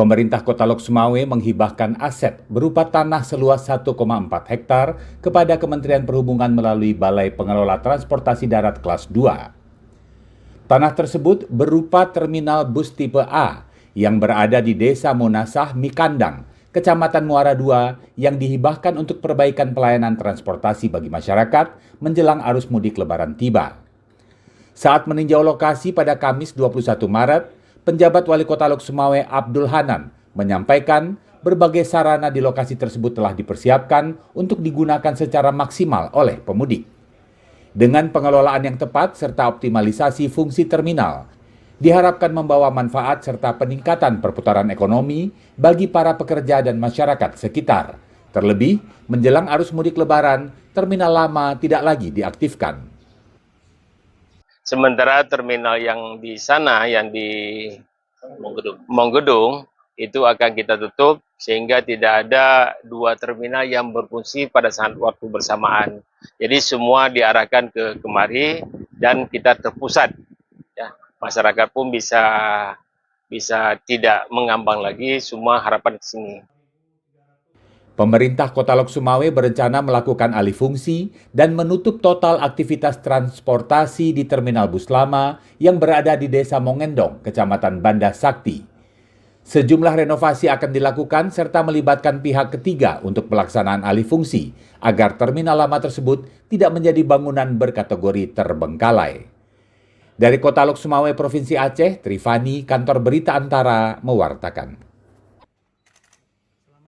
Pemerintah Kota Lok Sumawe menghibahkan aset berupa tanah seluas 1,4 hektar kepada Kementerian Perhubungan melalui Balai Pengelola Transportasi Darat Kelas 2. Tanah tersebut berupa terminal bus tipe A yang berada di Desa Monasah, Mikandang, Kecamatan Muara II yang dihibahkan untuk perbaikan pelayanan transportasi bagi masyarakat menjelang arus mudik Lebaran tiba. Saat meninjau lokasi pada Kamis 21 Maret, penjabat Wali Kota Lok Sumawe Abdul Hanan menyampaikan berbagai sarana di lokasi tersebut telah dipersiapkan untuk digunakan secara maksimal oleh pemudik. Dengan pengelolaan yang tepat serta optimalisasi fungsi terminal, diharapkan membawa manfaat serta peningkatan perputaran ekonomi bagi para pekerja dan masyarakat sekitar. Terlebih, menjelang arus mudik Lebaran, terminal lama tidak lagi diaktifkan. Sementara terminal yang di sana, yang di Monggedung, itu akan kita tutup sehingga tidak ada dua terminal yang berfungsi pada saat waktu bersamaan. Jadi semua diarahkan ke kemari dan kita terpusat. Ya, masyarakat pun bisa tidak mengambang lagi, semua harapan ke sini. Pemerintah Kota Lok Sumawe berencana melakukan alih fungsi dan menutup total aktivitas transportasi di terminal bus lama yang berada di Desa Mongendong, Kecamatan Banda Sakti. Sejumlah renovasi akan dilakukan serta melibatkan pihak ketiga untuk pelaksanaan alih fungsi agar terminal lama tersebut tidak menjadi bangunan berkategori terbengkalai. Dari Kota Lok Sumawe, Provinsi Aceh, Trifani, Kantor Berita Antara, mewartakan.